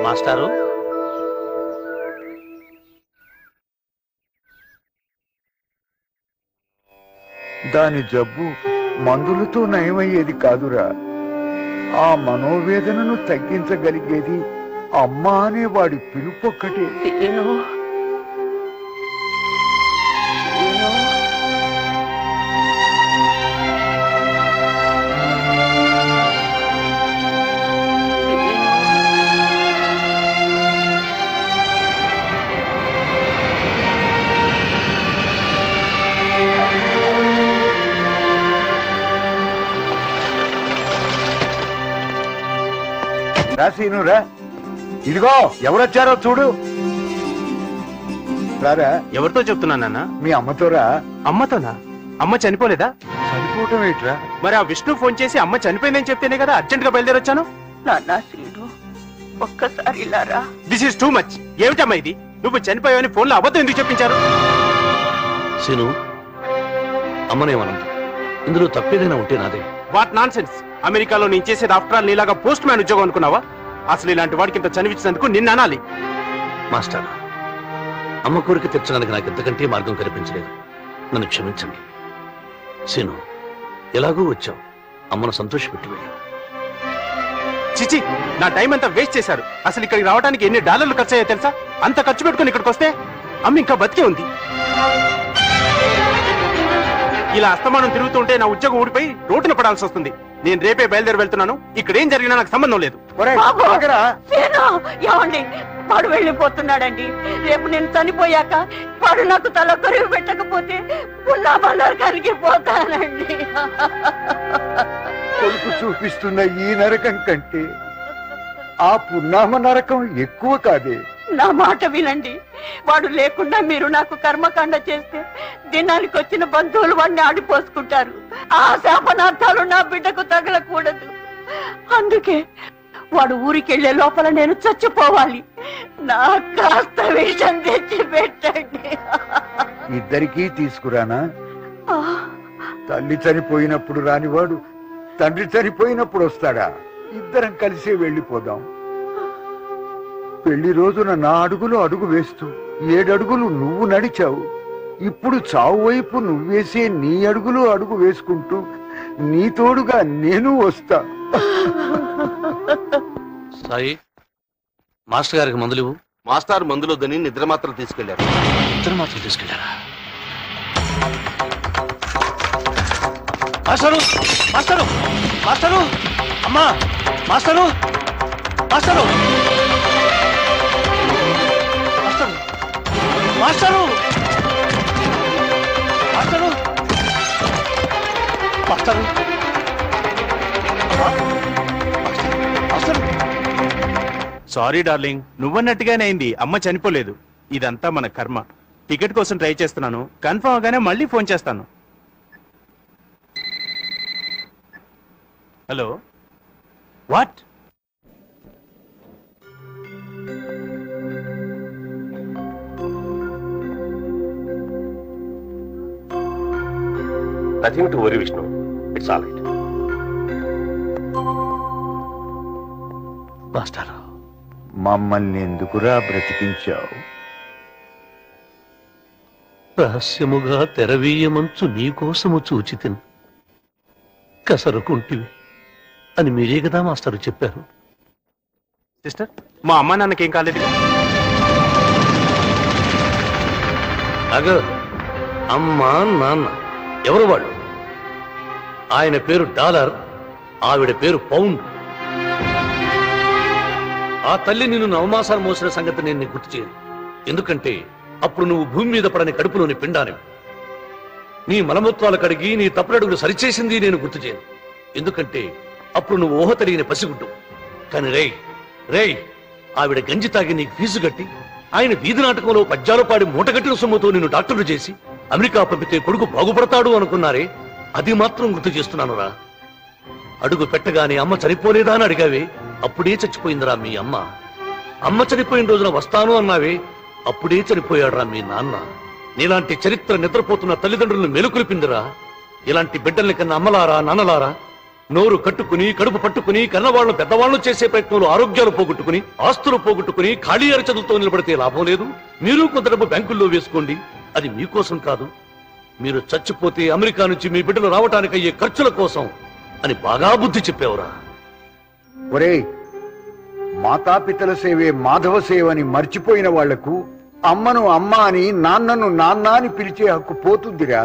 మాస్టారు, దాని జబ్బు మందులతో నయమయ్యేది కాదురా. ఆ మనోవేదనను తగ్గించగలిగేది అమ్మ అనే వాడి పిలుపొక్కటే. రాసీనురా, ఇదిగో ఎవరొచ్చారో చూడు. రారా. ఎవరితో చెప్తున్నా నాన్న? మీ అమ్మతోరా. అమ్మతోనా? అమ్మ చనిపోలేదా? చనిపోవటం ఏంట్రా? మరి ఆ విష్ణు ఫోన్ చేసి అమ్మ చనిపోయిందని చెప్తేనే కదా అర్జెంట్ గా బయలుదేరొచ్చాను. ఒక్కసారి ఇలారా. This is too much. ఏమిటమ్మా ఇది? నువ్వు చనిపోయావని ఫోన్ లో అబద్ధం ఎందుకు చెప్పించారు? సీను, అమ్మనేమనంది, ఇందులో తప్పేదైనా ఉంటే నాదే. What non sense. అమెరికాలో నేను చేసేది ఆఫ్టర్ ఆల్ నీలాగా పోస్ట్ మ్యాన్ ఉద్యోగం అనుకున్నావా? అసలు ఇలాంటి వాడికి ఇంత చనివించినందుకు నిన్ను అనాలి. మాస్టర్, అమ్మ కోరిక తీర్చడానికి నాకు ఎంతకంటే మార్గం కనిపించలేదు. నన్ను క్షమించండి. సీను, ఎలాగూ వచ్చావు, అమ్మను సంతోషపెట్టి వెళ్ళు. చిచి, నా టైం అంతా వేస్ట్ చేశారు. అసలు ఇక్కడికి రావడానికి ఎన్ని డాలర్లు ఖర్చు అయ్యో తెలుసా? అంత ఖర్చు పెట్టుకుని ఇక్కడికి వస్తే అమ్మ ఇంకా బతికే ఉంది. ఇలా అస్తమానం తిరుగుతుంటే నా ఉద్యోగం ఊడిపోయి రోడ్డున పడాల్సి వస్తుంది. నేను రేపే బయలుదేరి వెళ్తున్నాను. ఇక్కడ ఏం జరిగినా నాకు సంబంధం లేదు. ఏమండి, వాడు వెళ్ళిపోతున్నాడండి. రేపు నేను చనిపోయాక వాడు నాకు తల కొరివి పెట్టకపోతే పున్నామ నరకానికి పోతానండి. కొడుకు చూపిస్తున్న ఈ నరకం కంటే ఆ పున్నామ నరకం ఎక్కువ కాదే. నా మాట వినండి. వాడు లేకుండా మీరు నాకు కర్మకాండ చేస్తే దినానికి వచ్చిన బంధువులు వాడిని ఆడిపోసుకుంటారు. ఆ శాపనార్థాలు నా బిడ్డకు తగలకూడదు. అందుకే వాడు ఊరికెళ్లే లోపల నేను చచ్చిపోవాలి. నా కాస్త విషం తెచ్చి పెట్టండి. ఇద్దరికీ తీసుకురానా? తల్లి చనిపోయినప్పుడు రానివాడు తండ్రి చనిపోయినప్పుడు వస్తాడా? ఇద్దరం కలిసే వెళ్ళిపోదాం. పెళ్లి రోజున నా అడుగులో అడుగు వేస్తూ 7 అడుగులు నువ్వు నడిచావు. ఇప్పుడు చావు వైపు నువ్వేసే నీ అడుగులో అడుగు వేసుకుంటూ నీ తోడుగా నేను వస్తా. సాయి, మాస్టర్ గారికి మందులు ఇవ్వు. మాస్టర్ మందులొద్దని నిద్ర మాత్రలు తీసుకెళ్లారు. నిద్ర మాత్రం తీసుకెళ్లారా? మాస్టరు, మాస్టరు, మాస్టరు, అమ్మా, master, master, master, master, master, master. Sorry darling, నువ్వన్నట్టుగానే అయింది. అమ్మ చనిపోలేదు. ఇదంతా మన కర్మ. టికెట్ కోసం ట్రై చేస్తున్నాను. కన్ఫర్మ్ అవగానే మళ్ళీ ఫోన్ చేస్తాను. Hello, what? Nothing to worry, Vishnu. It's all right. Master, మమ్మల్ని ఎందుకురా బ్రతికించావు? రహస్యముగా తెరవీయమంచు నీకోసము చూచితిన్, కసరుకుంటివి అని మీరే కదా మాస్టర్ చెప్పారు. సిస్టర్, మా అమ్మా నాన్నకేం కాలేదు. అగ, అమ్మా నాన్న ఎవరు వాళ్ళు? ఆయన పేరు డాలర్, ఆవిడ పేరు పౌండ్. ఆ తల్లి నిన్ను నవమాసాలు మోసిన సంగతి నేను నీకు గుర్తు చేయను. ఎందుకంటే అప్పుడు నువ్వు భూమి మీద పడని కడుపులోని పిండానివి. నీ మలమూత్రాలు కడిగి నీ తప్పుడడుగులు సరిచేసింది నేను గుర్తు చేయను. ఎందుకంటే అప్పుడు నువ్వు ఊహ తెలియని పసిగుడ్డు. కానీ రేయ్ ఆవిడ గంజి తాగి నీకు ఫీజు కట్టి, ఆయన వీధి నాటకంలో పద్యాలు పాడి మూటగట్టిన సొమ్ముతో నిన్ను డాక్టర్లు చేసి అమెరికా పంపితే కొడుకు బాగుపడతాడు అనుకున్నారే, అది మాత్రం గుర్తు చేస్తున్నానురా. అడుగు పెట్టగానే అమ్మ చనిపోలేదా అని అడిగావే, అప్పుడే చచ్చిపోయిందిరా మీ అమ్మ. అమ్మ చనిపోయిన రోజున వస్తాను అన్నావే, అప్పుడే చనిపోయాడురా మీ నాన్న. నీలాంటి చరిత్ర నిద్రపోతున్న తల్లిదండ్రులను మేలుకొలిపిందిరా. ఇలాంటి బిడ్డల్ని కన్నా అమ్మలారా నాన్నలారా, నోరు కట్టుకుని కడుపు పట్టుకుని కన్నవాళ్లు పెద్దవాళ్లు చేసే ప్రయత్నంలో ఆరోగ్యాలు పోగొట్టుకుని ఆస్తులు పోగొట్టుకుని ఖాళీ అరచదులతో నిలబడితే లాభం లేదు. మీరు కొంత డబ్బు బ్యాంకుల్లో వేసుకోండి. అది మీకోసం కాదు, మీరు చచ్చిపోతే అమెరికా నుంచి మీ బిడ్డలు రావటానికి అయ్యే ఖర్చుల కోసం అని బాగా బుద్ధి చెప్పేవరా. ఒరేయ్, మాతాపితల సేవే మాధవ సేవని మర్చిపోయిన వాళ్లకు అమ్మను అమ్మ అని నాన్నను నాన్న అని పిలిచే హక్కు పోతుందిరా.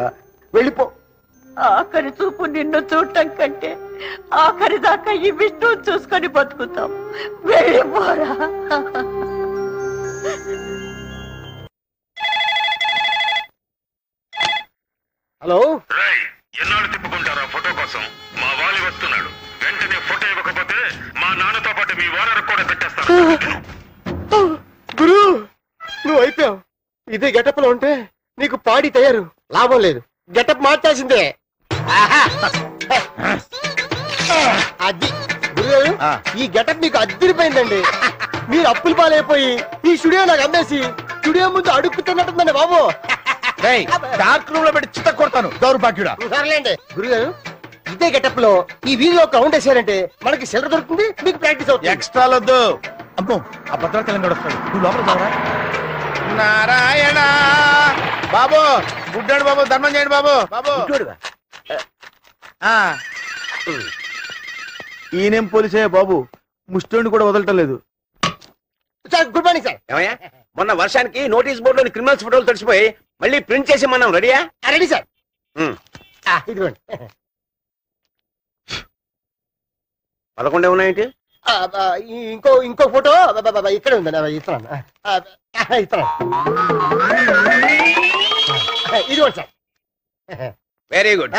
వెళ్ళిపో. ఆఖరి చూపు నిన్ను చూడటం కంటే ఆఖరి దాకా ఈ విష్ణువు చూసుకొని బతుకుతాం. వెళ్ళిపోరా. హలో, ఎన్నాళ్ళు తిప్పుకుంటారా ఫోటో కోసం? మా వాలి వస్తున్నాడు. వెంటనే ఫోటో ఇవ్వకపోతే మా నాన్నతో పాటు మీ ఓనర్ కూడా పెట్టేస్తాను. గురు, నువ్వు అయిపోయావు. ఇదే గెటప్ లో ఉంటే నీకు పాడి తయారు, లాభం లేదు. గెటప్ మార్చాల్సిందే. అది గురుగారు, ఈ గెటప్ మీకు అద్దరిపోయిందండి. మీరు అప్పుల పాలైపోయి ఈ స్టూడియో నాకు అమ్మేసి స్టూడియో ముందు అడుక్కుతున్నట్టుందండి బాబు. డార్క్ రూమ్ లో పెట్టి చిత్త కొడతాను దౌర్భాగ్యుడా. సర్లేండి గురుగారు, ఇదే గెటప్ లో ఈ వీధిలో కౌంట్ వేసారంటే మనకి సిల్లర్ దొరుకుతుంది, మీకు ప్రాక్టీస్ అవుతుంది. ఎక్స్ట్రా వద్దు. అమ్మో, ఆ భద్రాచలం కూడా వస్తాడు. నువ్వు లోపల రావరా. నారాయణ బాబు, గుడ్డాడు బాబు, ధర్మం చేయండి బాబు. బాబు ఈయనేం పోలీసే బాబు, ముస్టోని కూడా వదలటం లేదు. Sir, good morning sir. ఏమయ్యా, మొన్న వర్షానికి నోటీస్ బోర్డులోని క్రిమినల్స్ ఫోటోలు తడిసిపోయి మళ్ళీ ప్రింట్ చేసి మనం రెడీయా? Ready sir. ఇదిగోండి. 11 ఉన్నాయేంటి? ఇంకో ఫోటో ఇక్కడ ఉందండి, ఇస్తున్నాను. ఇదిగోండి సార్. Very good.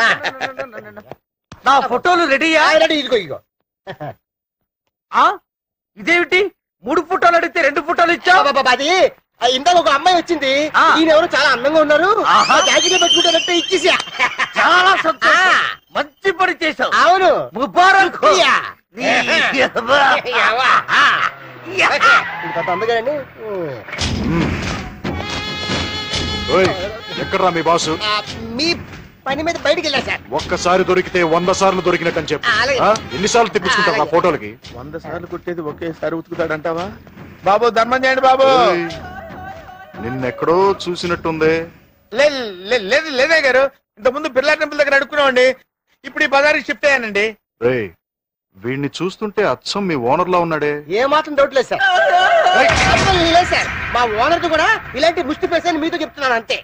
నా ఫోటోలు రెడీయా? రెడీ. ఇదిగో. ఇదేమిటి 3 ఫోటోలు అడిగితే 2 ఫోటోలు ఇచ్చా? అది ఇందాక ఒక అమ్మాయి వచ్చింది, ఈయన ఎవరు చాలా అందంగా ఉన్నారు, జాకెట్ పెట్టుకుంటారంటే ఇచ్చేసా. చాలా సంతోషం, మంచి పని చేశావు. అవును, ముబారక్. అందగానండి. ఎక్కడ్రా మీ బాసు? మీ పని మీద బయటికి వెళ్ళా సార్. ఒక్కసారి దొరికితే 100 సార్లు దొరికినట్టని చెప్పు. ఎన్నిసార్లు తెప్పించుకుంటారు నా ఫోటోలకి? 100 సార్లు కొట్టేది ఒకేసారి ఉతుకుతాడంటావా? బాబు ధర్మం చేయండి బాబు. నిన్నెక్కడో చూసినట్టుందే. లేదు లేదే గారు, ఇంత ముందు బిర్లా టెంపుల్ దగ్గర అడుక్కున్నామండి. ఇప్పుడు ఈ బజార్కి షిఫ్ట్ అయ్యానండి. రేయ్, వీడిని చూస్తుంటే అచ్చం మీ ఓనర్ లా ఉన్నాడే. ఏ మాత్రం డౌట్ లేదు సార్. లేదు సార్, మా ఓనర్ కూడా ఇలాంటి ముష్టి పేసని మీతో చెప్తున్నాను అంతే.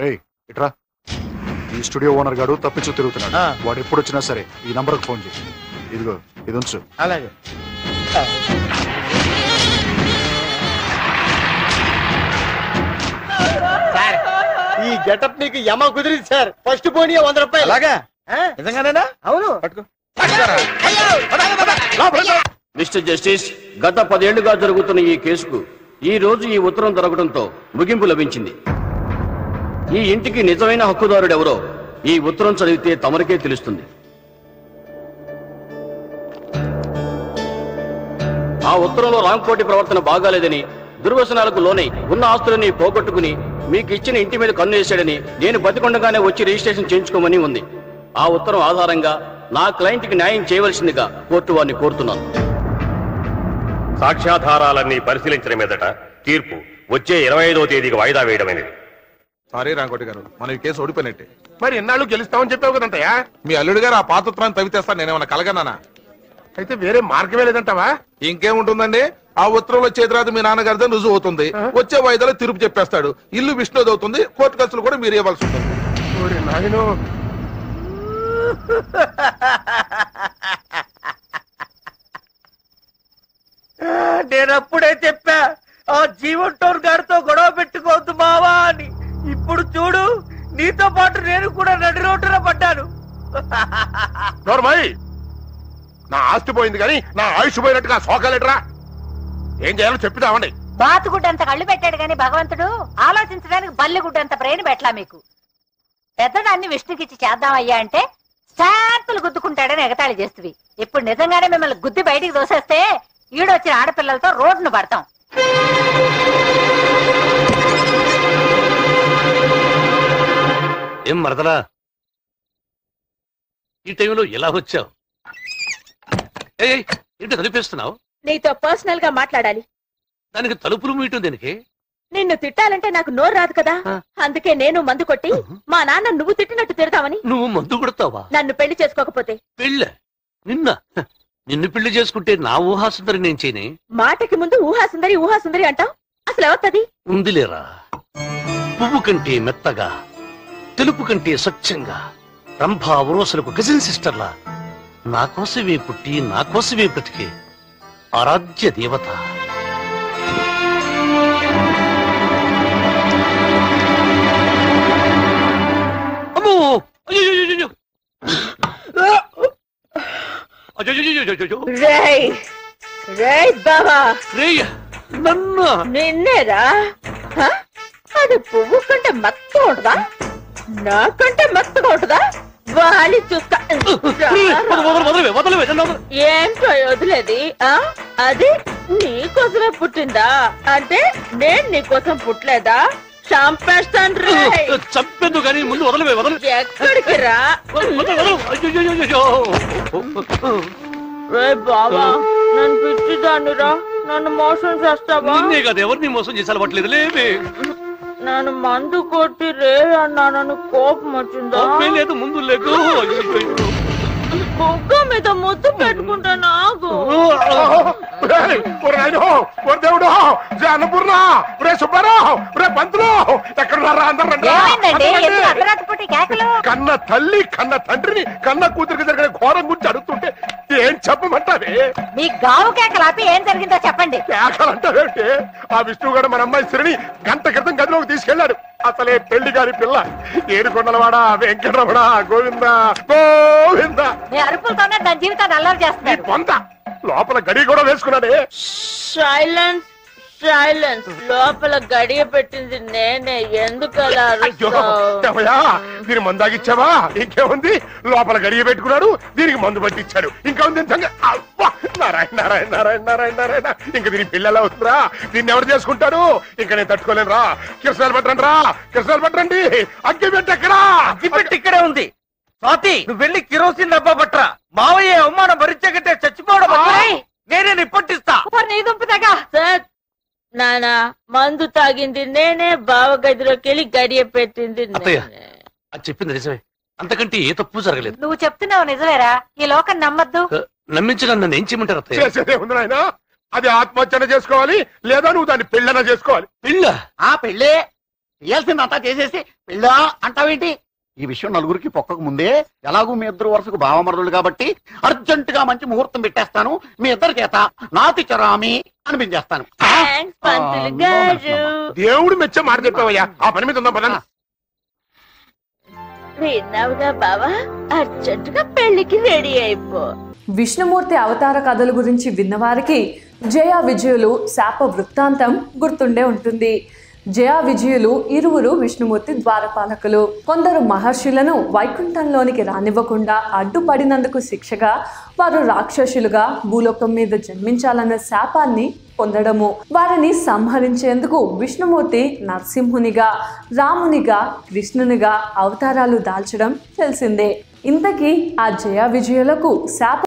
రేయ్, ఇట్రా. ఈ స్టూడియో ఓనర్ గాడు తప్పించు తిరుగుతున్నాడు. వాడు ఎప్పుడు వచ్చినా సరే ఈ నంబర్కి ఫోన్ చేయి. ఇదిగో, ఇది ఉంచు. అలాగే. సార్, ఈ గెటప్ నీకు యమ కుదిరింది సార్. ఫస్ట్ పోనీ 100 రూపాయలు. అలాగా? నిజంగానేనా? అవును. పట్టుకో. మిస్టర్ జస్టిస్, గత 10 ఏళ్లుగా జరుగుతున్న ఈ కేసుకు ఈ రోజు ఈ ఉత్తరం దొరకడంతో ముగింపు లభించింది. ఈ ఇంటికి నిజమైన హక్కుదారుడెవరో ఈ ఉత్తరం చదివితే తమరికే తెలుస్తుంది. ఆ ఉత్తరంలో రాంకోటి ప్రవర్తన బాగాలేదని, దుర్వ్యసనాలకు లోనై ఉన్న ఆస్తులని పోగొట్టుకుని మీకు ఇచ్చిన ఇంటి మీద కన్ను వేశాడని, నేను బతికొండగానే వచ్చి రిజిస్ట్రేషన్ చేయించుకోమని ఉంది. ఆ ఉత్తరం ఆధారంగా నా క్లయింట్కి న్యాయం చేయవలసిందిగా కోర్టు వారిని కోరుతున్నాను. సాక్ష్యాధారాలన్నీ పరిశీలించిన మీదట తీర్పు వచ్చే 25వ తేదీకి వాయిదా వేయడమైనది. సారీ రాంకోటి గారు, మన ఈ కేసు ఓడిపోయినట్టే. మరి ఎన్నాళ్ళు గెలుస్తామని చెప్పావు కదంటయ్యా. మీ అల్లుడు గారు ఆ పాత ఉత్తరాన్ని తవ్వితేస్తాను నేనేమన్నా కలగన్నానా? అయితే వేరే మార్గమే లేదంటావా? ఇంకేముంటుందండి, ఆ ఉత్తరంలో చేతిరాదు మీ నాన్నగారితో రుజువు అవుతుంది. వచ్చే వాయిదాలో తీర్పు చెప్పేస్తాడు. ఇల్లు విష్ణుది అవుతుంది. కోర్టు ఖర్చులు కూడా మీరు ఇవ్వాల్సి ఉంటుంది. నేనప్పుడే చెప్పా ఆ జీవన్ టోర్ గారితో గొడవ పెట్టుకోవద్దు మావా అని. ఇప్పుడు చూడు, నీతో పాటు నేను కూడా నడి రోడ్డున పడ్డాను. నోర్మయ్, నా ఆస్తి పోయింది కానీ నా ఆయుష్ పోయినట్టుగా సోకాలేటరా. ఏం చేయాలో చెప్పిదామండి. బాతుగుడ్డంత కళ్ళు పెట్టాడు గాని భగవంతుడు ఆలోచించడానికి బల్లిగుడ్డంత బ్రెయిన్ పెట్టలా మీకు. పెద్దదాన్ని విష్ణుకిచ్చి చేద్దామయ్యా అంటే శాంతులు గుద్దుకుంటాడని ఎగతాళి చేస్తుంది. ఇప్పుడు నిజంగానే మిమ్మల్ని గుద్ది బయటికి దోసేస్తే ఈడొచ్చిన ఆడపిల్లలతో రోడ్డును పడతాం. ఏం మరదలా, ఈ టైంలో ఎలా వచ్చావు? ఏంటి తలుపేస్తున్నావు? నీతో పర్సనల్ గా మాట్లాడాలి. దానికి తలుపులు మీయటం దేనికి? నిన్ను తిట్టాలంటే నాకు నోరు రాదు కదా, అందుకే నేను మందు కొట్టి మా నాన్న నువ్వు తిట్టినట్టు తిడతావని. నువ్వు మందు కొడతావా? నన్ను పెళ్లి చేసుకోకపోతే. నిన్ను పెళ్లి చేసుకుంటే నా ఊహాసుందరి నేను చేయనే. మాటకి ముందు ఊహాసుందరి అంటావు, అసలు ఎవత్తది? ఉందిలేరా, పువ్వు కంటే మెత్తగా, తెలుపు కంటే స్వచ్ఛంగా, రంభా ఉరోసలకు కజిన్ సిస్టర్లా నా కోసమే పుట్టి నా కోసమే బ్రతికే ఆరాధ్య దేవత. అమ్మో, అయ్యో, నిన్నేరా? అది పువ్వు కంటే మెత్తగా ఉంటదా, నాకంటే మెత్తగా ఉంటదా? వాలి చూస్తా. ఏంటో వదిలేది? అది నీకోసమే పుట్టిందా అంటే నేను నీకోసం పుట్టలేదా? చంపేస్తాను. చంపేందుకు కానీ ముందు వదలవే. ఎక్కడికి రా బాబా, నన్ను పిచ్చిదాన్ని రా, నన్ను మోసం చేస్తావా? కదా ఎవరిని మోసం చేసి అలవాట్లేదు లేవే. నన్ను మందు కొట్టి రే అన్నా, నన్ను కోపం వచ్చిందా? లేదు, ముందు లేదు. కుక్క మీద ముద్దు పెట్టుకుంటా నాకు. దేవుడు, అన్నపూర్ణ, సుబ్బారావు, పంతులు, ఎక్కడున్నారా? కన్న తల్లి కన్న తండ్రిని కన్న కూతురికి జరిగిన ఘోరం గురించి అడుగుతుంటే ఏం చెప్పమంటావే? మీ గావు కేకలాపి ఏం జరిగిందో చెప్పండి. కేకలంటావేంటి? ఆ విష్ణుగాడు మన అమ్మాయి సిరిని గంట క్రితం గదిలోకి తీసుకెళ్లాడు. అసలే పెళ్లి గారి పిల్ల. ఏడుకొండలవాడ, వెంకటరమణ, గోవింద గోవింద అరుపులతోనే దాని జీవితాన్ని అల్లరి చేస్తున్నాడు. పొంద లోపల గడి కూడా వేసుకున్నాడే. Silence silence. లోపల గడియ పెట్టింది నేనే, ఎందుకు అలా దీని మందాగిచ్చావా? ఇంకేముంది, లోపల గడియ పెట్టుకున్నాడు, దీనికి మందు పట్టించాడు. ఇంకా ఉంది నారాయణ నారాయణ నారాయణ నారాయణ నారాయణ. ఇంకా దీని పిల్లలు అవుతుందిరా, దీన్ని ఎవరు చేసుకుంటాడు? ఇంకా నేను తట్టుకోలేను రా. కిరసనాలు పట్టండి రా, కిరసనాలు పట్టండి. అగ్గి పెట్టి ఎక్కడా? అగ్గి పెట్టి ఇక్కడే ఉంది. స్వాతి, నువ్వు వెళ్ళి కిరోసిన్ డబ్బా పట్టరా. మావయ్య అవమానం భరించకంటే చచ్చిపోవడం నేనే నిప్పట్టిస్తా. నానా, మందు తాగింది నేనే, బావ గదిలోకి వెళ్ళి గడియ పెట్టింది అది చెప్పింది నిజమే, అంతకంటే ఏ తప్పు జరగలేదు. నువ్వు చెప్తున్నావు నిజమేరా, ఈ లోకం నమ్మద్దు. నమ్మించడం నన్ను ఏం చేయమంటారు అత్తయ్య? చేసేదే ఉంది నాయన, అది ఆత్మహత్యన చేసుకోవాలి, లేదా నువ్వు దాన్ని పెళ్ళన చేసుకోవాలి. పెళ్ళ? ఆ పెళ్ళే చేయాల్సిందంతా చేసేసి పెళ్ళా అంటావేంటి? ఈ విషయం నలుగురికి పొక్కకు ముందే, ఎలాగూ మీ ఇద్దరు వరుసకు భావమరుదులు కాబట్టి అర్జెంట్ గా మంచి ముహూర్తం పెట్టేస్తాను. మీ ఇద్దరి చేత నాతి చరామి అనిపించేస్తాను. దేవుడు మెచ్చే మాట చెప్పావయ్యా. ఆ పని మీద ఉందా పదన్నా? విన్నావుగా బావా, అర్జెంటుగా పెళ్లికి రెడీ అయిపో. విష్ణుమూర్తి అవతార కథల గురించి విన్నవారికి జయ విజయులు శాప వృత్తాంతం గుర్తుండే ఉంటుంది. జయ విజయులు ఇరువురు విష్ణుమూర్తి ద్వారపాలకులు. కొందరు మహర్షులను వైకుంఠంలోనికి రానివ్వకుండా అడ్డుపడినందుకు శిక్షగా వారు రాక్షసులుగా భూలోకం మీద జన్మించాలన్న శాపాన్ని పొందడము. వారిని సంహరించేందుకు విష్ణుమూర్తి నరసింహునిగా, రామునిగా, కృష్ణునిగా అవతారాలు దాల్చడం తెలిసిందే. ఇంతకీ ఆ జయ విజయులకు శాప